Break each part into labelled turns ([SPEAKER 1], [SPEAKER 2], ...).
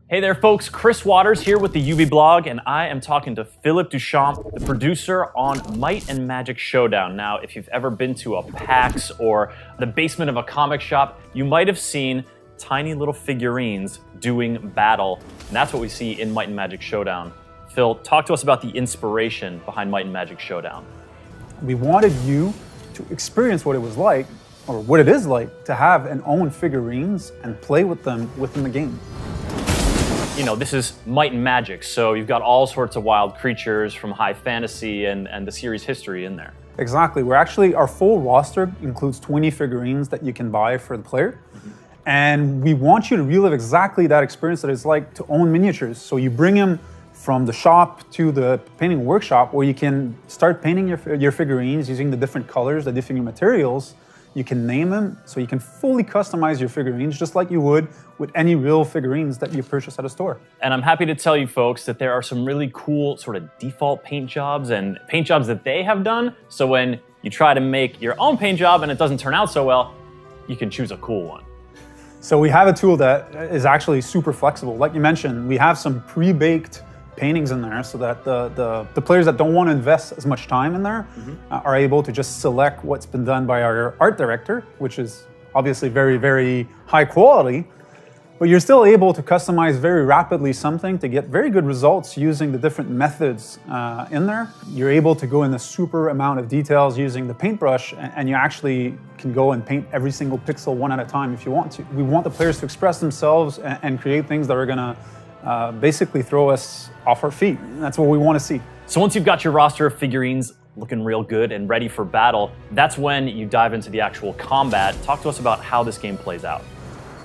[SPEAKER 1] Hey there folks, Chris Waters here with the UB blog, and I am talking to Philippe Duchamp, the producer on Might and Magic Showdown. Now, if you've ever been to a PAX or the basement of a comic shop, you might have seen tiny little figurines doing battle, and that's what we see in Might and Magic Showdown. Phil, talk to us about the inspiration behind Might and Magic Showdown.
[SPEAKER 2] We wanted you to experience what it was like, or what it is like, to have and own figurines and play with them within the game.
[SPEAKER 1] You know, this is Might and Magic, so you've got all sorts of wild creatures from high fantasy and the series history in there.
[SPEAKER 2] Exactly. Our full roster includes 20 figurines that you can buy for the player. And we want you to relive exactly that experience that it's like to own miniatures. So you bring them from the shop to the painting workshop, where you can start painting your figurines using the different colors, the different materials. You can name them, so you can fully customize your figurines just like you would with any real figurines that you purchase at a store.
[SPEAKER 1] And I'm happy to tell you folks that there are some really cool sort of default paint jobs and paint jobs that they have done. So when you try to make your own paint job and it doesn't turn out so well, you can choose a cool one.
[SPEAKER 2] So we have a tool that is actually super flexible. Like you mentioned, we have some pre-baked paintings in there so that the players that don't want to invest as much time in there are able to just select what's been done by our art director, which is obviously very, very high quality, but you're still able to customize very rapidly something to get very good results using the different methods in there. You're able to go in a super amount of details using the paintbrush, and you actually can go and paint every single pixel one at a time if you want to. We want the players to express themselves and create things that are gonna basically throw us off our feet. That's what we want to see.
[SPEAKER 1] So once you've got your roster of figurines looking real good and ready for battle, that's when you dive into the actual combat. Talk to us about how this game plays out.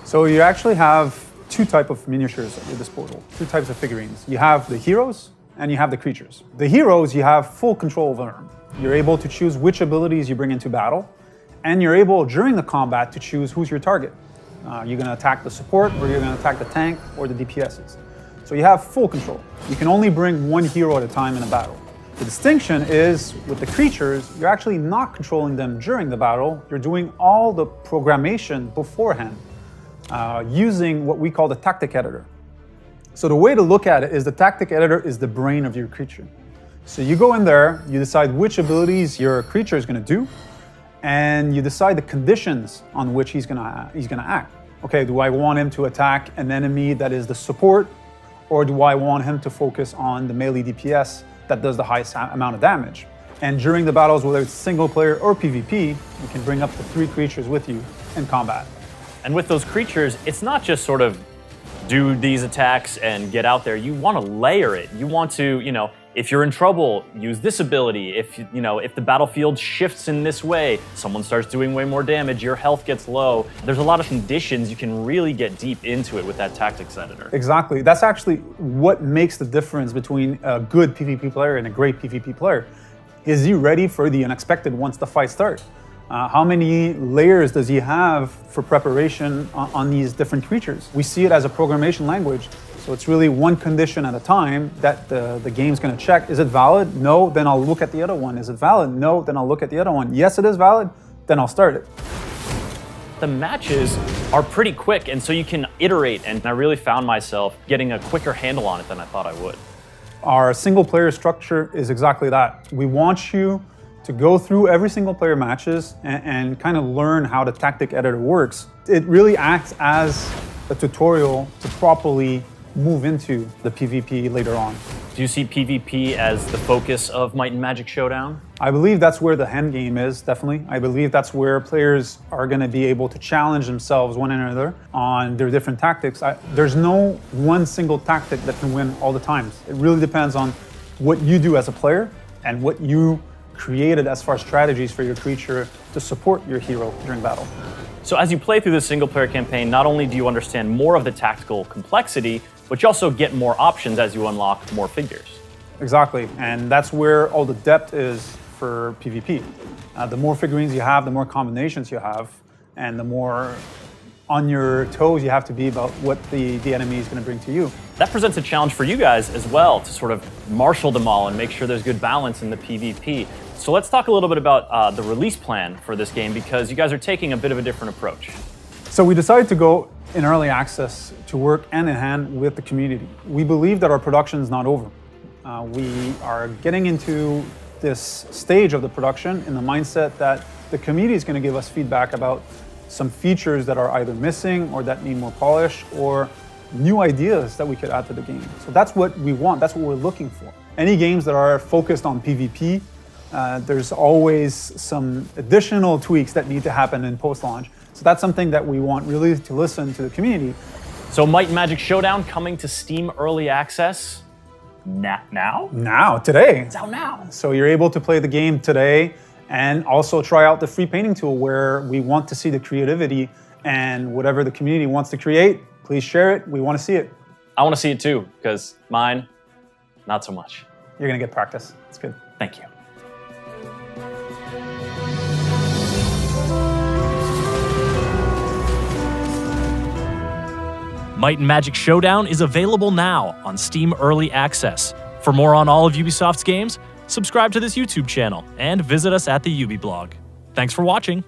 [SPEAKER 2] So you actually have two types of miniatures at your disposal, two types of figurines. You have the heroes and you have the creatures. The heroes, you have full control over them. You're able to choose which abilities you bring into battle, and you're able during the combat to choose who's your target. You're going to attack the support, or you're going to attack the tank or the DPSs. So you have full control. You can only bring one hero at a time in a battle. The distinction is with the creatures, you're actually not controlling them during the battle. You're doing all the programmation beforehand using what we call the tactic editor. So the way to look at it is the tactic editor is the brain of your creature. So you go in there, you decide which abilities your creature is going to do, and you decide the conditions on which he's gonna act. Okay, do I want him to attack an enemy that is the support, or do I want him to focus on the melee DPS that does the highest amount of damage? And during the battles, whether it's single player or PvP, you can bring up to 3 creatures with you in combat.
[SPEAKER 1] And with those creatures, it's not just sort of do these attacks and get out there. You want to layer it. You want to, if you're in trouble, use this ability. If the battlefield shifts in this way, someone starts doing way more damage, your health gets low. There's a lot of conditions. You can really get deep into it with that tactics editor.
[SPEAKER 2] Exactly. That's actually what makes the difference between a good PvP player and a great PvP player. Is he ready for the unexpected once the fight starts? How many layers does he have for preparation on these different creatures? We see it as a programmation language. So it's really one condition at a time that the game's going to check. Is it valid? No, then I'll look at the other one. Is it valid? No, then I'll look at the other one. Yes, it is valid, then I'll start it.
[SPEAKER 1] The matches are pretty quick, and so you can iterate, and I really found myself getting a quicker handle on it than I thought I would.
[SPEAKER 2] Our single player structure is exactly that. We want you to go through every single player matches and kind of learn how the tactic editor works. It really acts as a tutorial to properly move into the PvP later on.
[SPEAKER 1] Do you see PvP as the focus of Might and Magic Showdown?
[SPEAKER 2] I believe that's where the end game is, definitely. I believe that's where players are going to be able to challenge themselves one another on their different tactics. There's no one single tactic that can win all the times. It really depends on what you do as a player and what you created as far as strategies for your creature to support your hero during battle.
[SPEAKER 1] So as you play through the single player campaign, not only do you understand more of the tactical complexity, but you also get more options as you unlock more figures.
[SPEAKER 2] Exactly, and that's where all the depth is for PvP. The more figurines you have, the more combinations you have, and the more on your toes you have to be about what the enemy is going to bring to you.
[SPEAKER 1] That presents a challenge for you guys as well to sort of marshal them all and make sure there's good balance in the PvP. So let's talk a little bit about the release plan for this game, because you guys are taking a bit of a different approach.
[SPEAKER 2] So we decided to go in early access to work hand in hand with the community. We believe that our production is not over. We are getting into this stage of the production in the mindset that the community is going to give us feedback about some features that are either missing or that need more polish, or new ideas that we could add to the game. So that's what we want, that's what we're looking for. Any games that are focused on PvP, there's always some additional tweaks that need to happen in post-launch. So that's something that we want really to listen to the community.
[SPEAKER 1] So Might and Magic Showdown coming to Steam Early Access now?
[SPEAKER 2] Now, today.
[SPEAKER 1] It's out now.
[SPEAKER 2] So you're able to play the game today and also try out the free painting tool, where we want to see the creativity, and whatever the community wants to create, please share it. We want to see it.
[SPEAKER 1] I want to see it too, because mine, not so much.
[SPEAKER 2] You're going to get practice. It's good.
[SPEAKER 1] Thank you. Might and Magic Showdown is available now on Steam Early Access. For more on all of Ubisoft's games, subscribe to this YouTube channel and visit us at the Ubi blog. Thanks for watching.